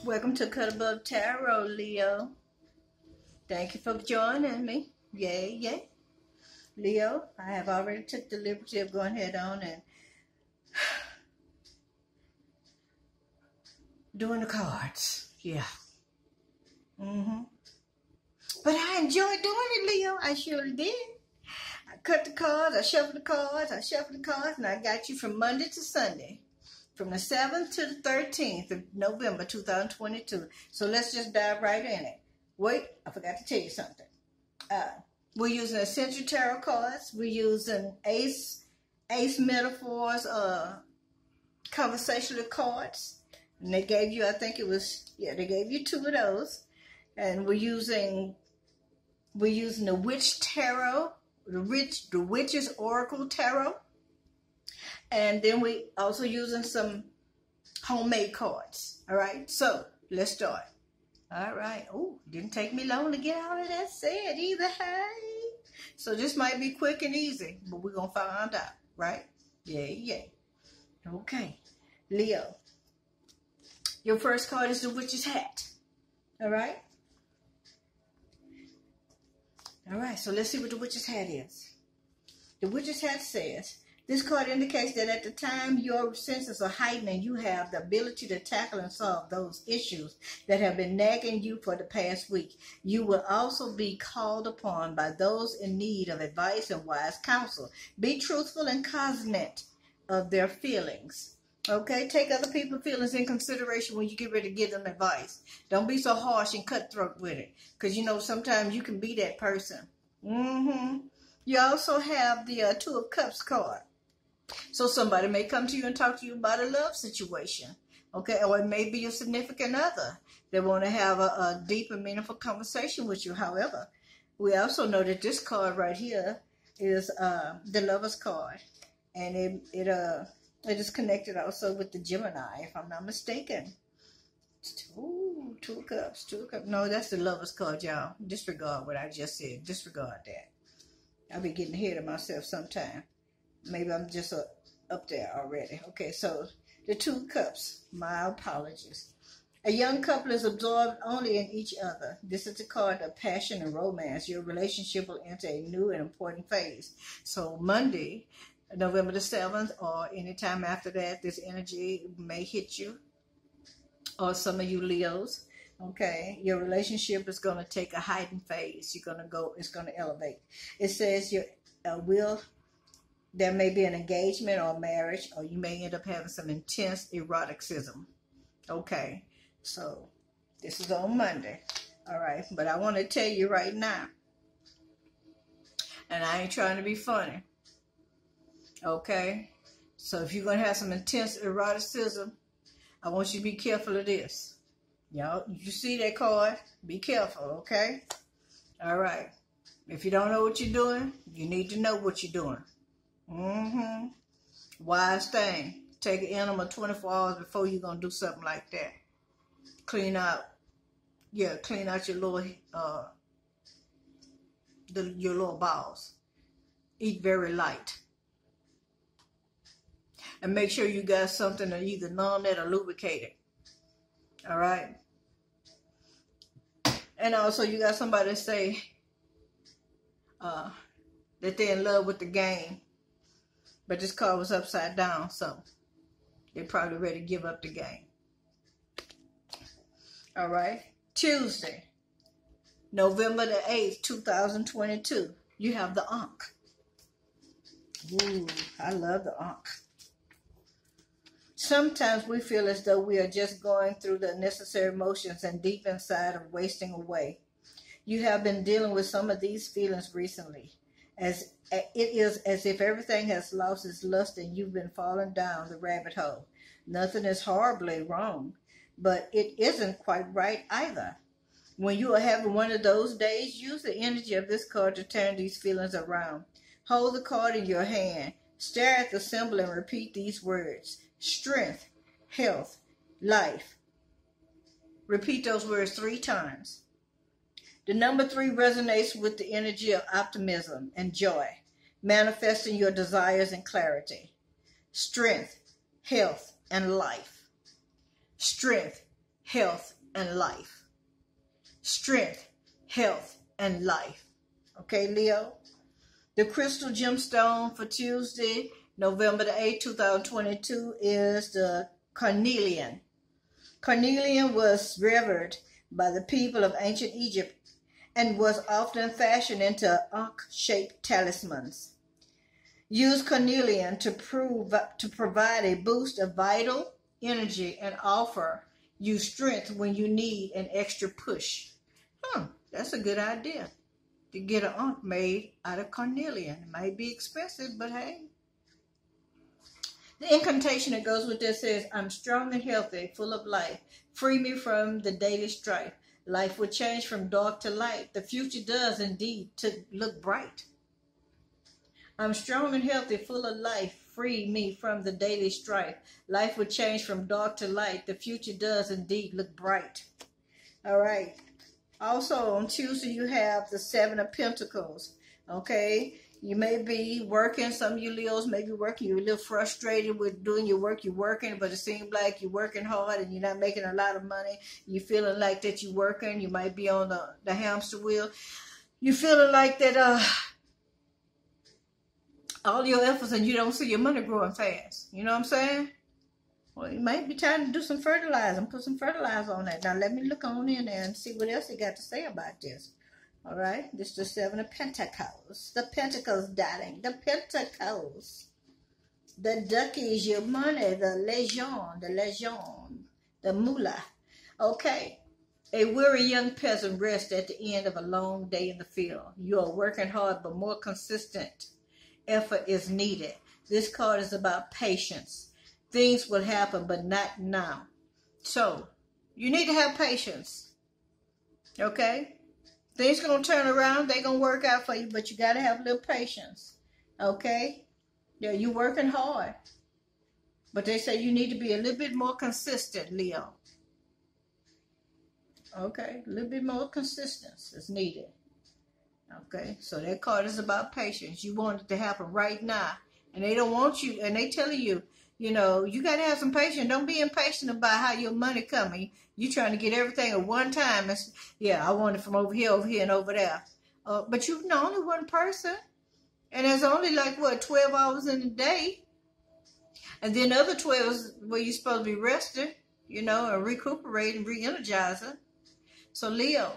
Welcome to Cut Above Tarot, Leo. Thank you for joining me. Yay, yay. Leo, I have already took the liberty of going ahead on and doing the cards. Yeah. But I enjoyed doing it, Leo. I surely did. I cut the cards, I shuffled the cards, and I got you from Monday to Sunday. From the 7th to the 13th of November 2022. So let's just dive right in it. Wait, I forgot to tell you something. We're using Essential Tarot cards. We're using Ace Metaphors, conversational cards. And they gave you, I think it was, they gave you 2 of those. And we're using the Witch Tarot, the Witch's Oracle Tarot. And then we also using some homemade cards. All right, so let's start. All right. Oh, didn't take me long to get all of that said either. Hey, so this might be quick and easy, but we're gonna find out, right? Yeah. Okay, Leo. Your first card is the Witch's Hat. All right. All right. So let's see what the Witch's Hat is. The Witch's Hat says, this card indicates that at the time your senses are heightened and you have the ability to tackle and solve those issues that have been nagging you for the past week. You will also be called upon by those in need of advice and wise counsel. Be truthful and cognizant of their feelings. Okay? Take other people's feelings in consideration when you get ready to give them advice. Don't be so harsh and cutthroat with it. Because, sometimes you can be that person. You also have the 2 of Cups card. So somebody may come to you and talk to you about a love situation, okay? Or it may be your significant other. They want to have a deep and meaningful conversation with you. However, we also know that this card right here is the Lover's card. And it is connected also with the Gemini, if I'm not mistaken. Ooh, 2 of Cups. No, that's the Lover's card, y'all. Disregard what I just said. Disregard that. I'll be getting ahead of myself sometime. Maybe I'm just up there already. Okay, so the 2 of Cups. My apologies. A young couple is absorbed only in each other. This is the card of passion and romance. Your relationship will enter a new and important phase. So Monday, November the 7th, or anytime after that, this energy may hit you. Or some of you Leos. Okay, your relationship is going to take a heightened phase. It's going to elevate. It says there may be an engagement or marriage, or you may end up having some intense eroticism. Okay, so this is on Monday. All right, but I want to tell you right now, and I ain't trying to be funny. Okay, so if you're going to have some intense eroticism, I want you to be careful of this. Y'all, you see that card? Be careful, okay? All right. If you don't know what you're doing, you need to know what you're doing. Wise thing. Take an enema 24 hours before you're going to do something like that. Clean out your little, your little bowels. Eat very light. And make sure you got something to either numb it or lubricate it. All right? And also, you got somebody to say that they're in love with the game. But this card was upside down, so they're probably ready to give up the game. All right? Tuesday, November the 8th, 2022. You have the Ankh. Ooh, I love the Ankh. Sometimes we feel as though we are just going through the necessary motions and deep inside of wasting away. You have been dealing with some of these feelings recently. It is as if everything has lost its luster and you've been falling down the rabbit hole. Nothing is horribly wrong, but it isn't quite right either. When you are having one of those days, use the energy of this card to turn these feelings around. Hold the card in your hand, stare at the symbol, and repeat these words. Strength, health, life. Repeat those words 3 times. The number 3 resonates with the energy of optimism and joy, manifesting your desires and clarity. Strength, health, and life. Strength, health, and life. Strength, health, and life. Okay, Leo? The crystal gemstone for Tuesday, November the 8th, 2022 is the carnelian. Carnelian was revered by the people of ancient Egypt and was often fashioned into ankh-shaped talismans. Use carnelian to provide a boost of vital energy and offer you strength when you need an extra push. That's a good idea. To get an ankh made out of carnelian. It might be expensive, but hey. The incantation that goes with this says, I'm strong and healthy, full of life. Free me from the daily strife. Life will change from dark to light. The future does indeed look bright. I'm strong and healthy, full of life. Free me from the daily strife. Life will change from dark to light. The future does indeed look bright. All right. Also, on Tuesday, you have the Seven of Pentacles. Okay. You may be working. Some of you Leos may be working. You're a little frustrated with doing your work. You're working, but it seems like you're working hard and you're not making a lot of money. You're feeling like that you're working. You might be on the hamster wheel. You're feeling like that all your efforts and you don't see your money growing fast. You know what I'm saying? Well, you might be trying to do some fertilizer and put some fertilizer on that. Now, let me look on in there and see what else he got to say about this. All right, this is the Seven of Pentacles. The Pentacles, darling. The Pentacles. The duckies, your money, the legion, the moolah. Okay. A weary young peasant rests at the end of a long day in the field. You are working hard, but more consistent effort is needed. This card is about patience. Things will happen, but not now. So, you need to have patience. Okay? Things going to turn around. They're going to work out for you, but you got to have a little patience. Okay? Yeah, you're working hard. But they say you need to be a little bit more consistent, Leo. Okay? A little bit more consistency is needed. Okay? So that card is about patience. You want it to happen right now. And they don't want you, and they telling you, you know, you got to have some patience. Don't be impatient about how your money coming. You trying to get everything at one time. Yeah, I want it from over here, and over there. But you're only one person. And there's only like, 12 hours in a day. And then the other 12 is where you're supposed to be resting, you know, and recuperating, re-energizing. So, Leo,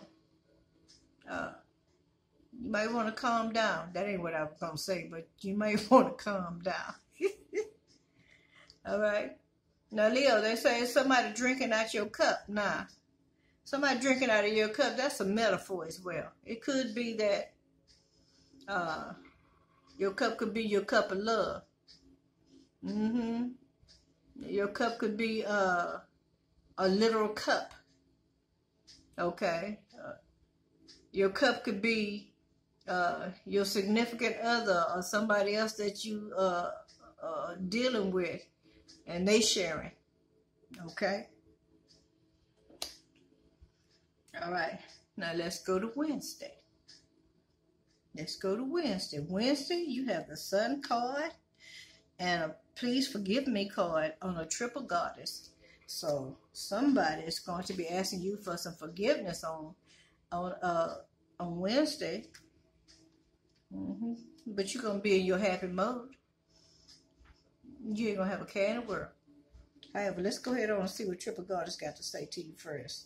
you might want to calm down. That ain't what I was going to say, but you might want to calm down. All right. Now, Leo, they say somebody drinking out your cup. Nah. Somebody drinking out of your cup, that's a metaphor as well. It could be that your cup could be your cup of love. Your cup could be a literal cup. Okay. Your cup could be your significant other or somebody else that you dealing with. And they sharing. Okay? All right. Now let's go to Wednesday. Let's go to Wednesday. Wednesday, you have the Sun card and a Please Forgive Me card on a triple goddess. So somebody is going to be asking you for some forgiveness on Wednesday. But you're going to be in your happy mode. You ain't going to have a care in the world. However, let's go ahead on and see what Triple Goddess got to say to you first.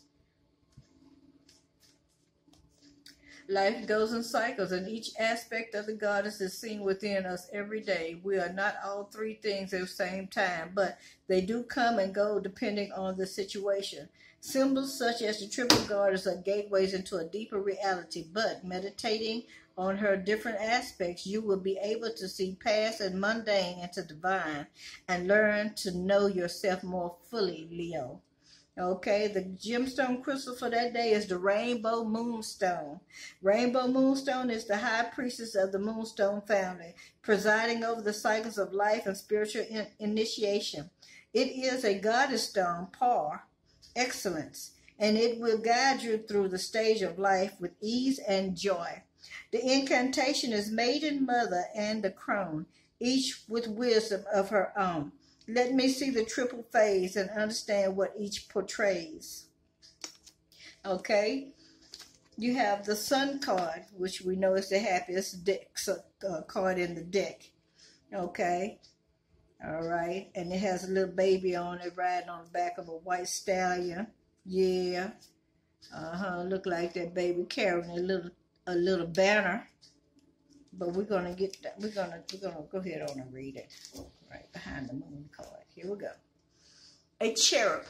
Life goes in cycles, and each aspect of the goddess is seen within us every day. We are not all three things at the same time, but they do come and go depending on the situation. Symbols such as the Triple Goddess are gateways into a deeper reality, but meditating on her different aspects, you will be able to see past and mundane into divine and learn to know yourself more fully, Leo. Okay, the gemstone crystal for that day is the Rainbow Moonstone. Rainbow Moonstone is the high priestess of the Moonstone family, presiding over the cycles of life and spiritual initiation. It is a goddess stone, par excellence, and it will guide you through the stage of life with ease and joy. The incantation is Maiden, Mother, and the Crone, each with wisdom of her own. Let me see the triple phase and understand what each portrays. Okay? You have the Sun card, which we know is the happiest deck, card in the deck. Okay? All right? And it has a little baby on it riding on the back of a white stallion. Yeah. Look like that baby carrying a little banner. But we're gonna get that. We're gonna go ahead on and read it. Right behind the moon card. Here we go. A cherub,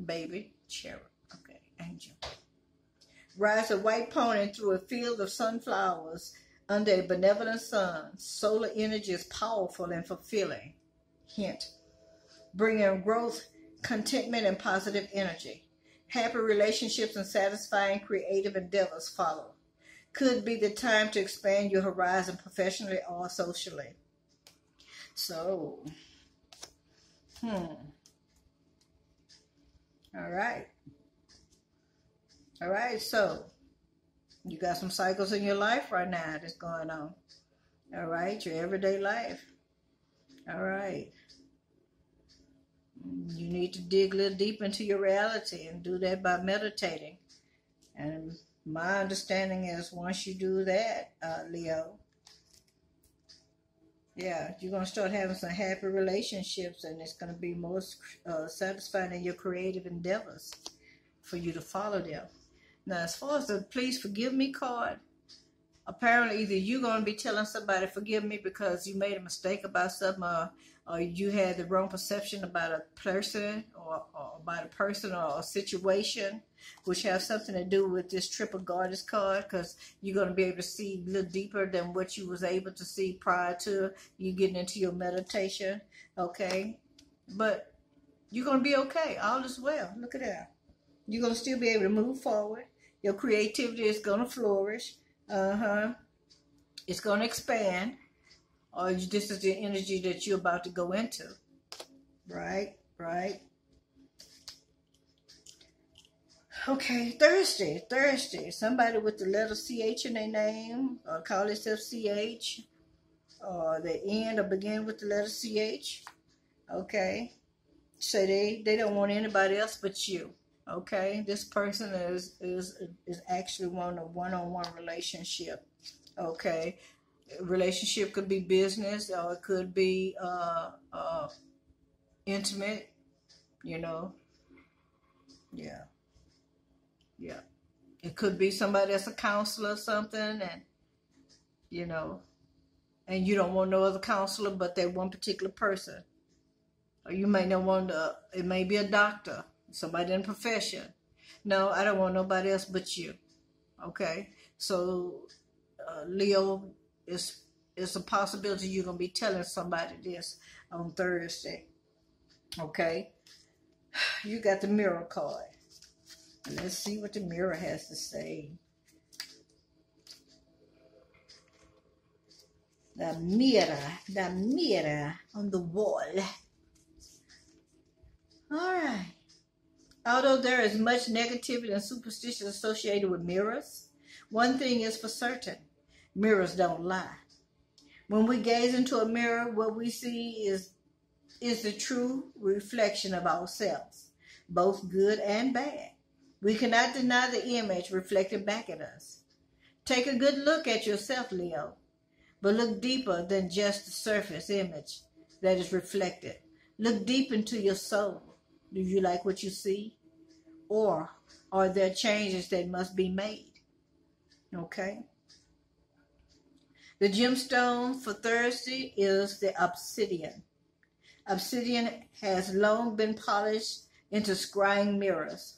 baby. Cherub. Okay, angel. Rides a white pony through a field of sunflowers under a benevolent sun. Solar energy is powerful and fulfilling. Hint. Bringing growth, contentment, and positive energy. Happy relationships and satisfying creative endeavors follow. Could be the time to expand your horizon professionally or socially. So, all right. All right, so you got some cycles in your life right now that's going on. All right, your everyday life. All right. You need to dig a little deep into your reality and do that by meditating. And my understanding is once you do that, Leo, yeah, you're going to start having some happy relationships, and it's going to be most satisfying in your creative endeavors for you to follow them. Now, as far as the please forgive me card, apparently either you're going to be telling somebody forgive me because you made a mistake about something, or you had the wrong perception about a person or about a person or a situation, which has something to do with this triple goddess card, because you're going to be able to see a little deeper than what you was able to see prior to you getting into your meditation. Okay, but you're going to be okay. All is well. Look at that. You're going to still be able to move forward. Your creativity is going to flourish. It's going to expand. Or this is the energy that you're about to go into. Right? Okay, Thursday. Somebody with the letter CH in their name, or call themselves CH, or they end or begin with the letter CH. Okay? So they don't want anybody else but you. Okay, this person is actually wanting a one-on-one relationship. Okay, relationship could be business or it could be intimate. You know, yeah. It could be somebody that's a counselor or something, and you know, and you don't want no other counselor but that one particular person. Or you may not want it may be a doctor. Somebody in profession. No, I don't want nobody else but you. Okay? So, Leo, it's a possibility you're going to be telling somebody this on Thursday. Okay? You got the mirror card. Let's see what the mirror has to say. The mirror on the wall. All right. Although there is much negativity and superstition associated with mirrors, one thing is for certain. Mirrors don't lie. When we gaze into a mirror, what we see is the true reflection of ourselves, both good and bad. We cannot deny the image reflected back at us. Take a good look at yourself, Leo, but look deeper than just the surface image that is reflected. Look deep into your soul. Do you like what you see? Or are there changes that must be made? Okay. The gemstone for Thursday is the obsidian. Obsidian has long been polished into scrying mirrors,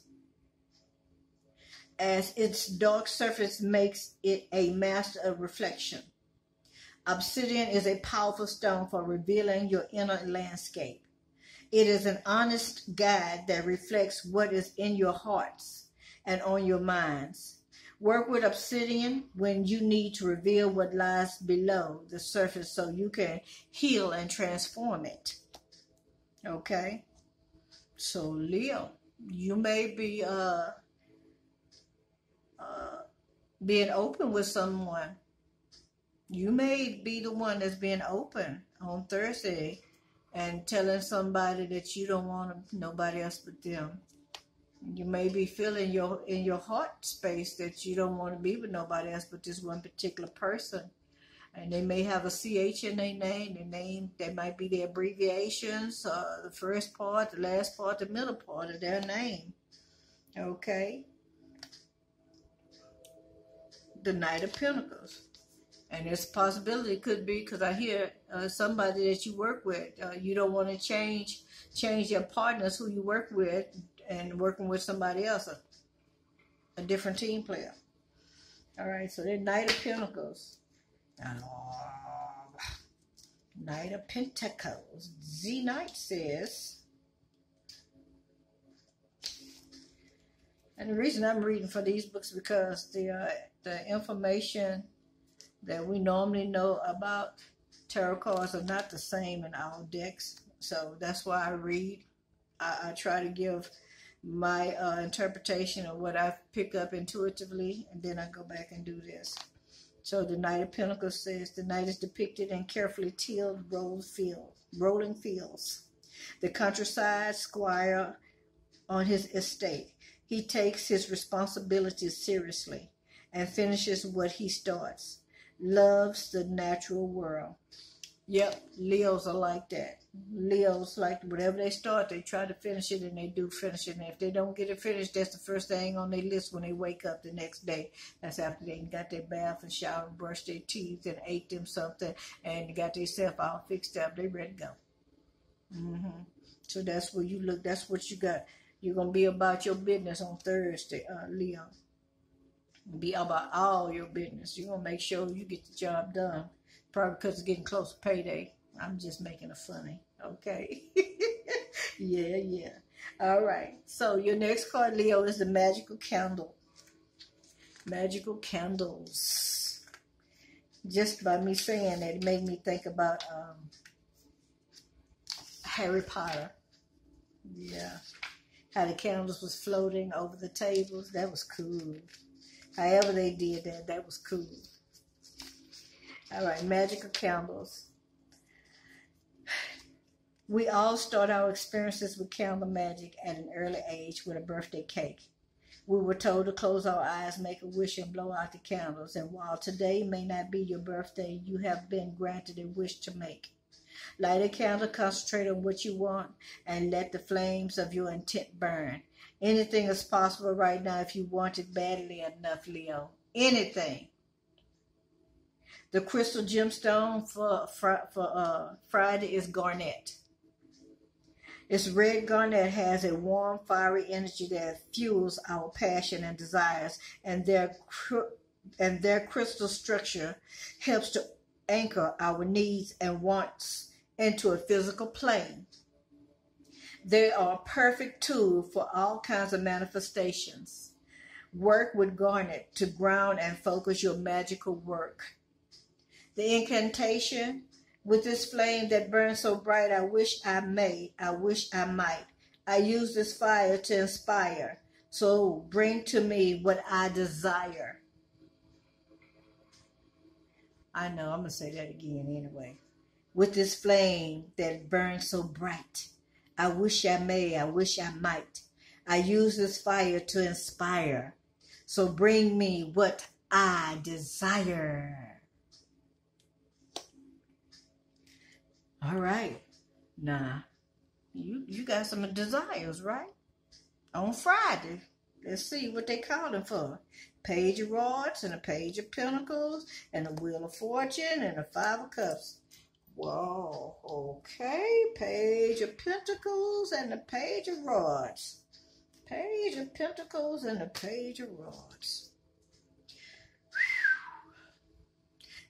as its dark surface makes it a master of reflection. Obsidian is a powerful stone for revealing your inner landscape. It is an honest guide that reflects what is in your hearts and on your minds. Work with obsidian when you need to reveal what lies below the surface so you can heal and transform it. Okay? So, Leo, you may be being open with someone. You may be the one that's being open on Thursday and telling somebody that you don't want nobody else but them. You may be feeling in your heart space that you don't want to be with nobody else but this one particular person. And they may have a CH in their name. The name, that might be the abbreviations, the first part, the last part, the middle part of their name. Okay? The Knight of Pentacles. And there's a possibility, it could be, because I hear somebody that you work with, you don't want to change your partners who you work with and working with somebody else, a different team player. All right, so the Knight of Pentacles. Knight of Pentacles. Z Knight says, and the reason I'm reading for these books because the information that we normally know about tarot cards are not the same in our decks. So that's why I read. I try to give my interpretation of what I pick up intuitively, and then I go back and do this. So the Knight of Pentacles says the knight is depicted in carefully tilled rolling fields. The countryside squire on his estate. He takes his responsibilities seriously and finishes what he starts. Loves the natural world. Yep, Leos are like that. Leos, like whatever they start, they try to finish it, and they do finish it. And if they don't get it finished, that's the first thing on their list when they wake up the next day. That's after they got their bath and shower and brushed their teeth and ate them something and got themselves all fixed up. They ready to go. So that's where you look. That's what you got. You're going to be about your business on Thursday, Leo. Be about all your business. You're going to make sure you get the job done. Probably because it's getting close to payday. I'm just making it funny. Okay. Yeah. All right. So your next card, Leo, is the Magical Candle. Magical Candles. Just by me saying that, it made me think about Harry Potter. Yeah. How the candles was floating over the tables. That was cool. However they did that, that was cool. All right, magical candles. We all start our experiences with candle magic at an early age with a birthday cake. We were told to close our eyes, make a wish, and blow out the candles. And while today may not be your birthday, you have been granted a wish to make. Light a candle, concentrate on what you want, and let the flames of your intent burn. Anything is possible right now if you want it badly enough, Leo. Anything. The crystal gemstone for Friday is garnet. This red garnet has a warm, fiery energy that fuels our passion and desires, and their crystal structure helps to anchor our needs and wants into a physical plane. They are a perfect tool for all kinds of manifestations. Work with garnet to ground and focus your magical work. The incantation: with this flame that burns so bright, I wish I may, I wish I might. I use this fire to inspire, so bring to me what I desire. I know, I'm going to say that again anyway. With this flame that burns so bright, I wish I may, I wish I might. I use this fire to inspire, so bring me what I desire. All right. Now, you got some desires, right? On Friday, let's see what they calling for. Page of Rods and a Page of Pentacles and a Wheel of Fortune and a Five of Cups. Whoa, okay. Page of Pentacles and a Page of Rods. Page of Pentacles and a Page of Rods.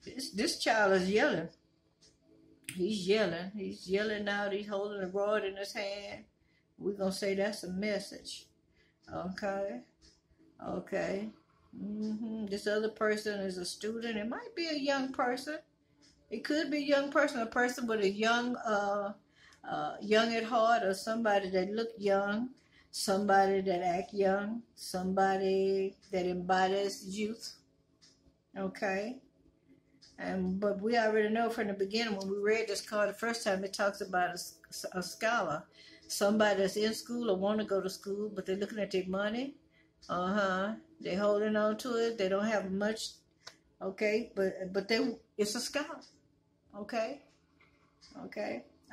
This child is yelling. He's yelling. He's yelling out. He's holding a rod in his hand. We're going to say that's a message. Okay. Okay. This other person is a student. It might be a young person. It could be a young person, a person with a young at heart, or somebody that look young, somebody that act young, somebody that embodies youth. Okay. But we already know from the beginning when we read this card the first time, it talks about a scholar. somebody that's in school or want to go to school, but they're looking at their money. They're holding on to it. They don't have much. Okay, but it's a scholar. Okay.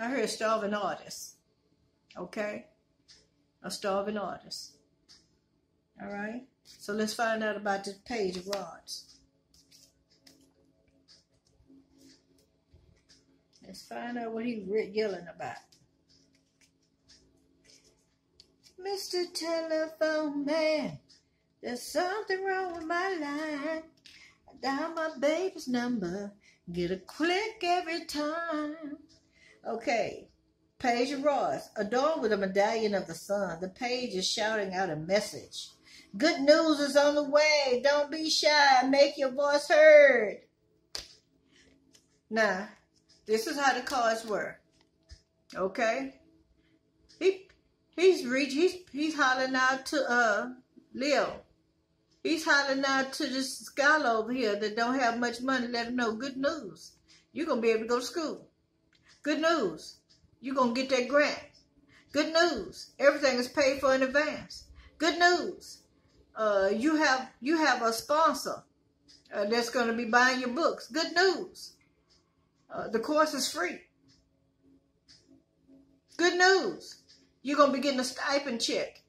I heard starving artist. Okay, a starving artist. All right. So let's find out about this Page of Rods. Let's find out what he's yelling about. Mr. Telephone Man, there's something wrong with my line. I dial my baby's number, get a click every time. Okay, Page of Rods, adorned with a medallion of the sun, the page is shouting out a message. Good news is on the way. Don't be shy. Make your voice heard. Now, this is how the cards work. Okay? He's hollering out to Leo. He's hollering out to this scholar over here that don't have much money. Let him know good news. You're going to be able to go to school. Good news. You're going to get that grant. Good news. Everything is paid for in advance. Good news. You have a sponsor that's going to be buying your books. Good news. The course is free. Good news. You're going to be getting a stipend check.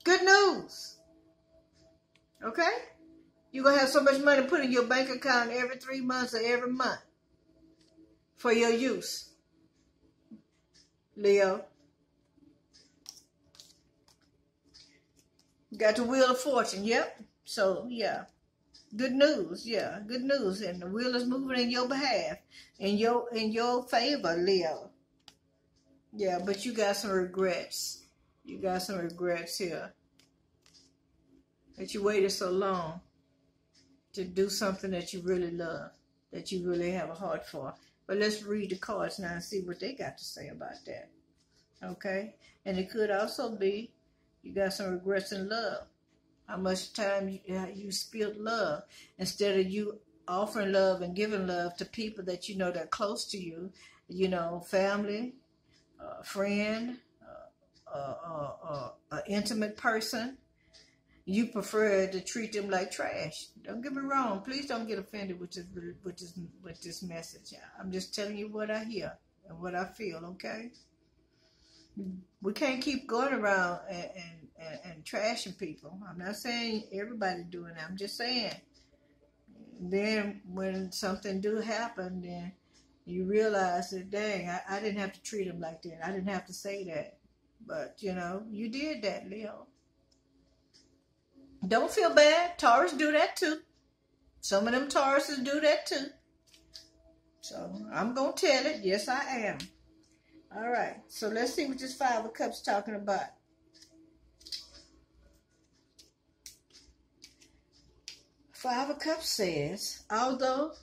Good news. Okay? You're going to have so much money put in your bank account every 3 months or every month for your use. Leo. Got the Wheel of Fortune. Yep. So, yeah. Good news. Yeah. Good news. And the wheel is moving in your behalf. In your favor, Leo. Yeah, but you got some regrets. You got some regrets here. That you waited so long to do something that you really love. That you really have a heart for. But let's read the cards now and see what they got to say about that. Okay? And it could also be you got some regrets in love. How much time you spilled love instead of you offering love and giving love to people that you know that are close to you. You know, family, friend, an intimate person. You prefer to treat them like trash. Don't get me wrong. Please don't get offended with this message. I'm just telling you what I hear and what I feel. Okay. We can't keep going around and trashing people. I'm not saying everybody doing that. I'm just saying. Then when something do happen, then you realize that, dang, I didn't have to treat them like that. I didn't have to say that. But, you know, you did that, Leo. Don't feel bad. Taurus do that too. Some of them Tauruses do that too. So I'm going to tell it. Yes, I am. All right. So let's see what this Five of Cups talking about. Five of Cups says, although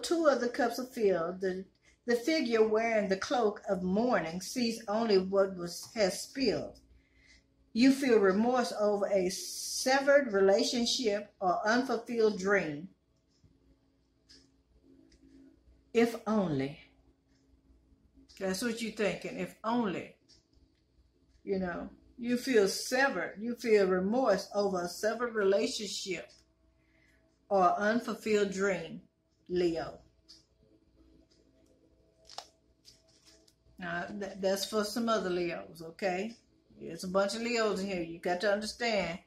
two of the cups are filled, the figure wearing the cloak of mourning sees only what has spilled. You feel remorse over a severed relationship or unfulfilled dream. If only. That's what you're thinking. If only. You know, you feel severed. You feel remorse over a severed relationship or unfulfilled dream, Leo. Now, that's for some other Leos, okay? There's a bunch of Leos in here. You got to understand.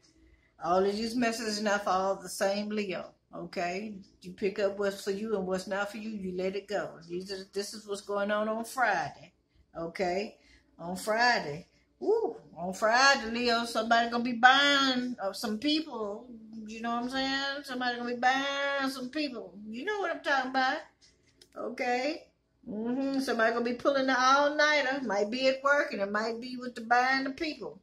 All of these messages are not for all the same Leo, okay? You pick up what's for you and what's not for you, you let it go. This is what's going on Friday, okay? On Friday. Woo! On Friday, Leo, somebody going to be buying some people. You know what I'm saying? Somebody going to be buying some people. You know what I'm talking about, okay? Somebody gonna be pulling the all-nighter. Might be at work and it might be with the buying the people.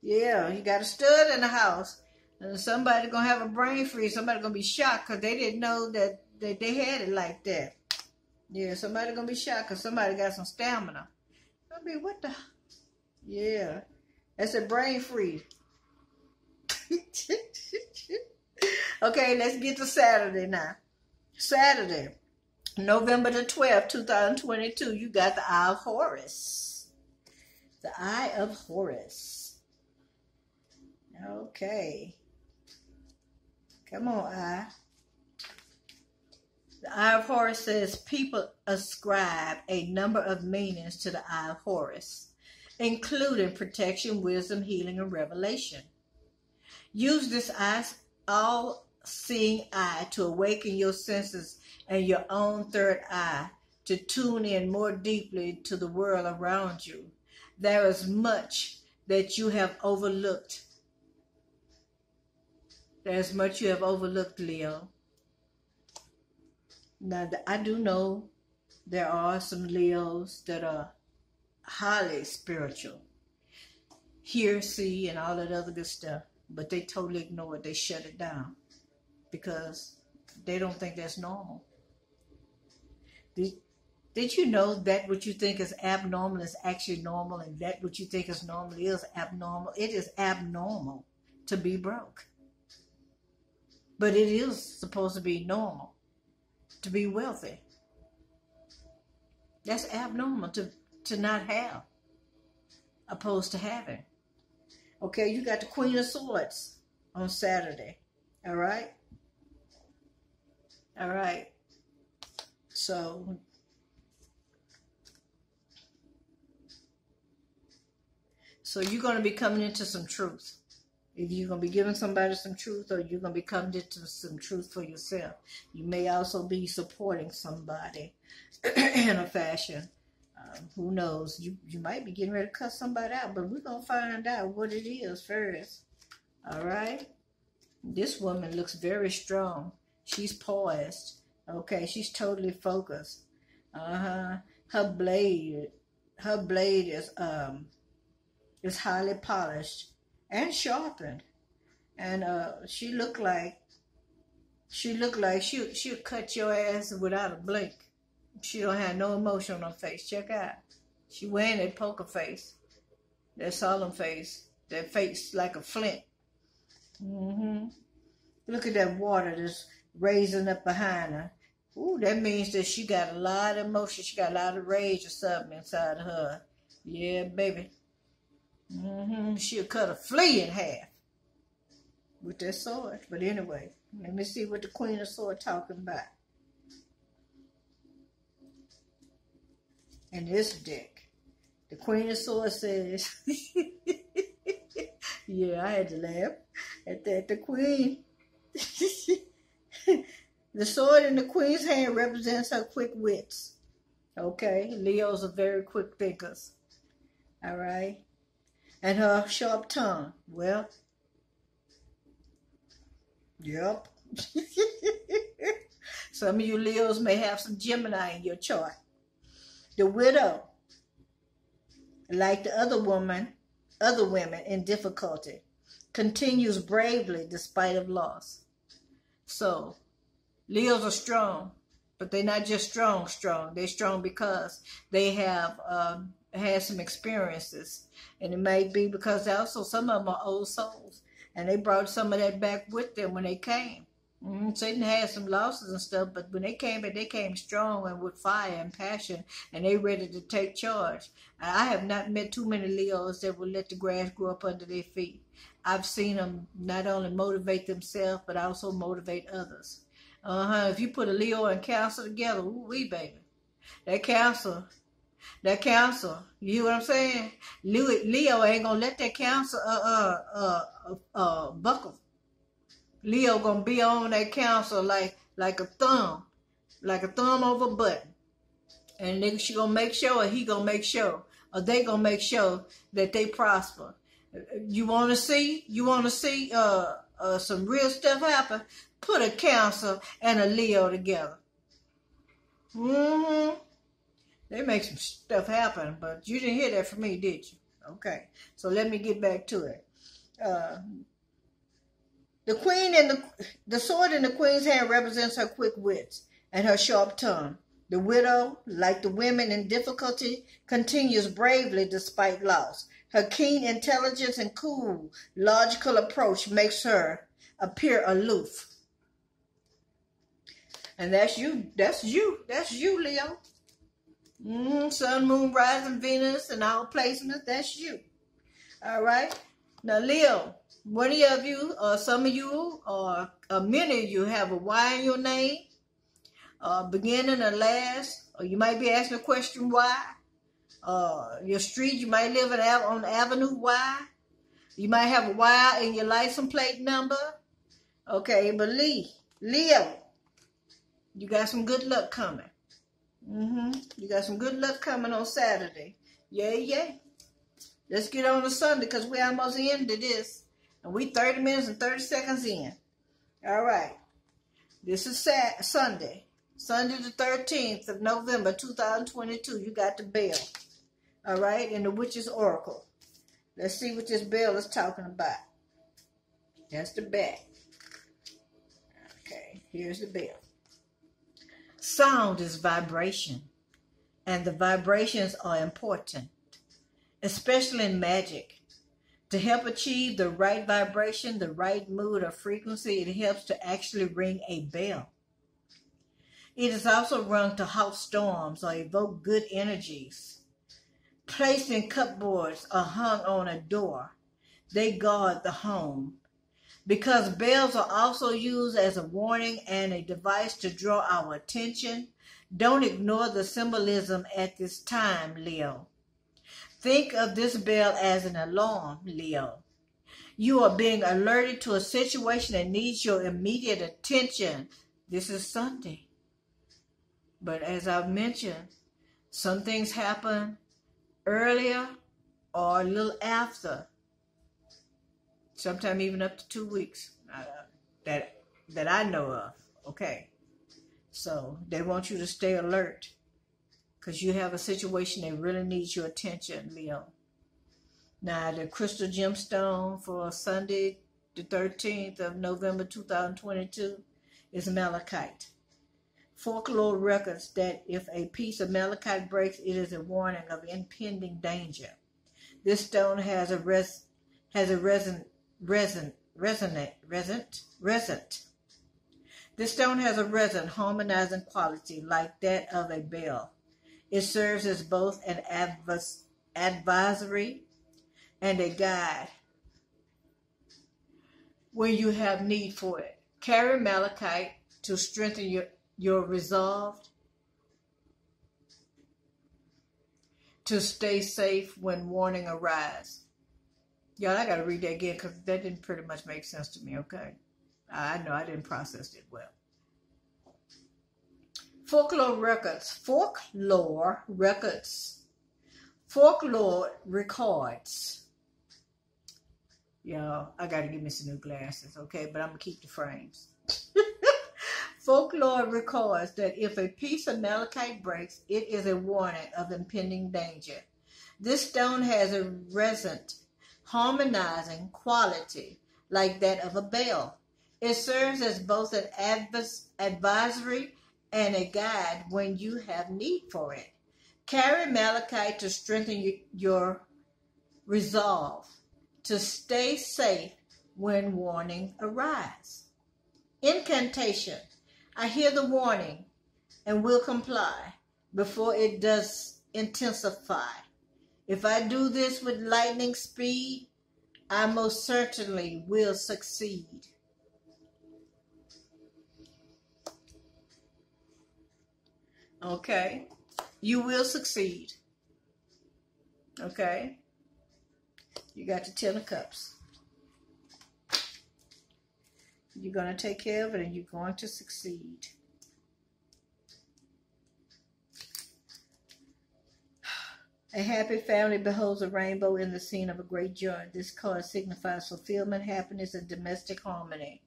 Yeah, you got a stud in the house. And somebody gonna have a brain freeze. Somebody gonna be shocked because they didn't know that they had it like that. Yeah, somebody gonna be shocked because somebody got some stamina. I mean, what the? Yeah, that's a brain freeze. Okay, let's get to Saturday now. Saturday. November the 12th, 2022, you got the Eye of Horus. The Eye of Horus. Okay. Come on, Eye. The Eye of Horus says people ascribe a number of meanings to the Eye of Horus, including protection, wisdom, healing, and revelation. Use this all-seeing eye to awaken your senses and your own third eye to tune in more deeply to the world around you. There is much that you have overlooked. There's much you have overlooked, Leo. Now, I do know there are some Leos that are highly spiritual. Hear, see, and all that other good stuff. But they totally ignore it. They shut it down because they don't think that's normal. Did you know that what you think is abnormal is actually normal, and that what you think is normal is abnormal? It is abnormal to be broke. But it is supposed to be normal to be wealthy. That's abnormal to not have, opposed to having. Okay, you got the Queen of Swords on Saturday. All right? All right. So you're going to be coming into some truth. Either you're going to be giving somebody some truth, or you're going to be coming into some truth for yourself. You may also be supporting somebody in a fashion. Who knows? You might be getting ready to cut somebody out, but we're going to find out what it is first. All right? This woman looks very strong. She's poised. Okay, she's totally focused. Her blade is highly polished and sharpened, and she looked like she'll cut your ass without a blink. She don't have no emotion on her face. Check out, she wearing that poker face, that solemn face, that face like a flint. Look at that water that's raising up behind her. Ooh, that means that she got a lot of emotion. She got a lot of rage or something inside of her. Yeah, baby. She'll cut a flea in half with that sword. But anyway, let me see what the Queen of Swords talking about. In this deck, the Queen of Swords says, yeah, I had to laugh at that. The Queen, the sword in the Queen's hand represents her quick wits. Okay, Leos are very quick thinkers. All right. And her sharp tongue. Well, yep. Some of you Leos may have some Gemini in your chart. The widow, like the other women in difficulty, continues bravely despite of loss. So, Leos are strong, but they're not just strong. They're strong because they have had some experiences. And it may be because also some of them are old souls, and they brought some of that back with them when they came. Satan had some losses and stuff, but when they came back, they came strong and with fire and passion, and they ready to take charge. I have not met too many Leos that will let the grass grow up under their feet. I've seen them not only motivate themselves, but also motivate others. If you put a Leo and Cancer together, ooh-wee, baby. That Cancer, you hear what I'm saying? Leo ain't gonna let that Cancer buckle. Leo gonna be on that Cancer like a thumb over a button, and she gonna make sure, or he gonna make sure, or they gonna make sure that they prosper. You wanna see some real stuff happen? Put a Cancer and a Leo together. They make some stuff happen, but you didn't hear that from me, did you? Okay, so let me get back to it. The queen and the sword in the Queen's hand represents her quick wits and her sharp tongue. The widow, like the women in difficulty, continues bravely despite loss. Her keen intelligence and cool, logical approach makes her appear aloof. And that's you. That's you. That's you, Leo. Sun, moon, rising, Venus, and all placements. That's you. All right. Now, Leo, many of you, or some of you, or many of you have a Y in your name, beginning or last, or you might be asking a question why. Your street, you might live on Avenue Y. You might have a Y in your license plate number. Okay, but Leo, you got some good luck coming. You got some good luck coming on Saturday. Yay. Let's get on to Sunday because we're almost into this. And we 30 minutes and 30 seconds in. All right. This is Sunday. Sunday the 13th of November, 2022. You got the bell. All right. And the Witch's Oracle. Let's see what this bell is talking about. That's the back. Okay. Here's the bell. Sound is vibration. And the vibrations are important, especially in magic. To help achieve the right vibration, the right mood or frequency, it helps to actually ring a bell. It is also rung to halt storms or evoke good energies. Placed in cupboards or hung on a door, they guard the home. Because bells are also used as a warning and a device to draw our attention, don't ignore the symbolism at this time, Leo. Think of this bell as an alarm, Leo. You are being alerted to a situation that needs your immediate attention. This is Sunday. But as I've mentioned, some things happen earlier or a little after. Sometimes even up to 2 weeks that I know of. Okay. So they want you to stay alert because you have a situation that really needs your attention, Leo. Now, the crystal gemstone for Sunday, the 13th of November, 2022 is malachite. Folklore records that if a piece of malachite breaks, it is a warning of impending danger. This stone has a resin. This stone has a resin harmonizing quality like that of a bell. It serves as both an advisory and a guide when you have need for it. Carry malachite to strengthen your resolve to stay safe when warning arise. Y'all, I got to read that again because that didn't pretty much make sense to me, okay? I know I didn't process it well. Folklore records. Y'all, I got to give me some new glasses, okay? But I'm going to keep the frames. Folklore records that if a piece of malachite breaks, it is a warning of impending danger. This stone has a resonant, harmonizing quality like that of a bell. It serves as both an advisory and a guide when you have need for it. Carry malachite to strengthen your resolve to stay safe when warning arise. Incantation. I hear the warning and will comply before it does intensify. If I do this with lightning speed, I most certainly will succeed. Okay? You will succeed. Okay? You got the 10 of Cups. You're going to take care of it and you're going to succeed. A happy family beholds a rainbow in the scene of a great joy. This card signifies fulfillment, happiness, and domestic harmony.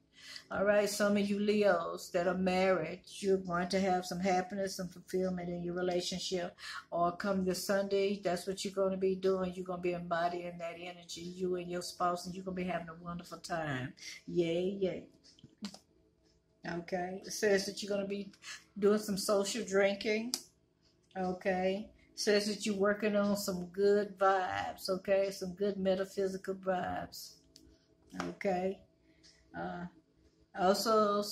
All right, some of you Leos that are married, you're going to have some happiness and fulfillment in your relationship. Or come this Sunday, that's what you're going to be doing. You're going to be embodying that energy, you and your spouse, and you're going to be having a wonderful time. Yay. Okay, it says that you're going to be doing some social drinking. Okay. Says that you're working on some good vibes, okay? Some good metaphysical vibes, okay? Also,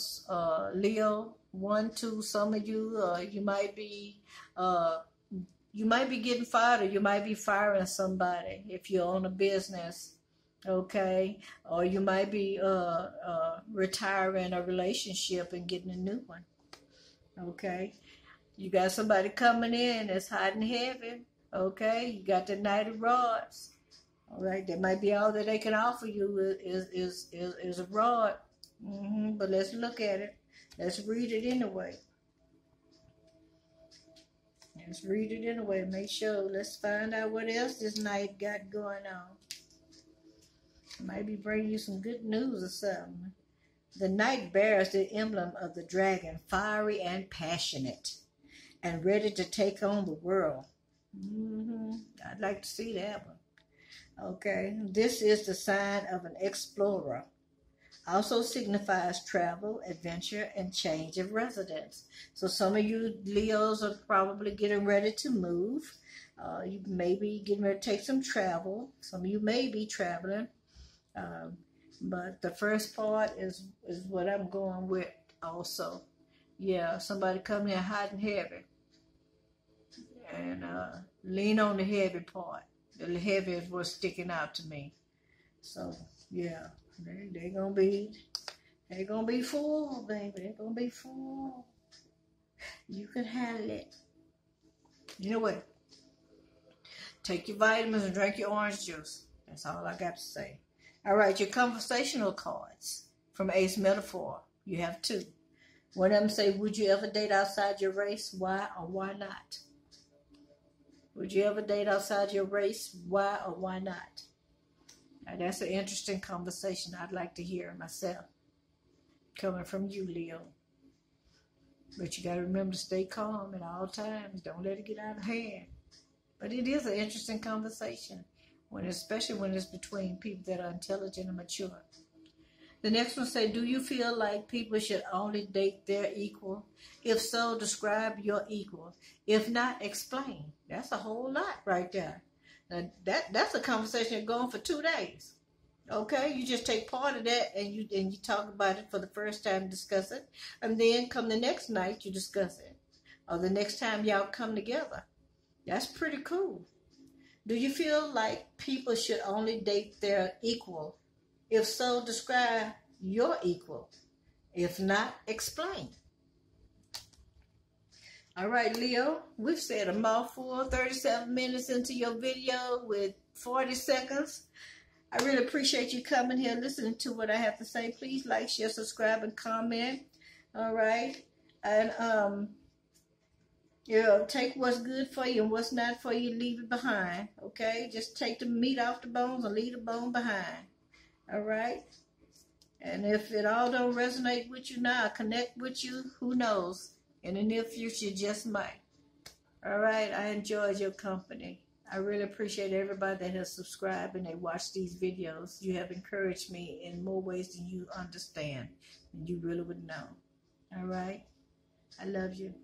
Leo, 1, 2, some of you, you might be getting fired, or you might be firing somebody if you own a business, okay? Or you might be retiring a relationship and getting a new one, okay? You got somebody coming in that's hot and heavy, okay? You got the Knight of Rods, all right? That might be all that they can offer you is a rod. But let's look at it. Let's read it anyway. Let's read it anyway. Make sure. Let's find out what else this Knight got going on. Maybe bring you some good news or something. The Knight bears the emblem of the dragon, fiery and passionate, and ready to take on the world. I'd like to see that one. Okay. This is the sign of an explorer. Also signifies travel, adventure, and change of residence. So some of you Leos are probably getting ready to move. You may be getting ready to take some travel. Some of you may be traveling. But the first part is what I'm going with also. Yeah, somebody coming in hot and heavy. And lean on the heavy part. The heavy is what's sticking out to me. So, yeah. They're gonna be full, baby. They're gonna be full. You can handle it. You know what? Take your vitamins and drink your orange juice. That's all I got to say. All right, your conversational cards from Ace Metaphor. You have 2. One of them say, would you ever date outside your race? Why or why not? Would you ever date outside your race? Why or why not? Now, that's an interesting conversation I'd like to hear myself, coming from you, Leo. But you got to remember to stay calm at all times. Don't let it get out of hand. But it is an interesting conversation, especially when it's between people that are intelligent and mature. The next one say, do you feel like people should only date their equal? If so, describe your equal. If not, explain. That's a whole lot right there. Now, that's a conversation that's going for 2 days. Okay, you just take part of that and you talk about it for the first time, discuss it, and then come the next night you discuss it, or the next time y'all come together. That's pretty cool. Do you feel like people should only date their equal? If so, describe your equal. If not, explain. All right, Leo, we've said a mouthful, 37 minutes into your video with 40 seconds. I really appreciate you coming here, listening to what I have to say. Please like, share, subscribe, and comment. All right. And, take what's good for you and what's not for you, leave it behind. Okay. Just take the meat off the bones and leave the bone behind. All right. And if it all don't resonate with you now, connect with you, who knows? In the near future, just might. All right. I enjoyed your company. I really appreciate everybody that has subscribed and they watch these videos. You have encouraged me in more ways than you understand, and you really would know. All right? I love you.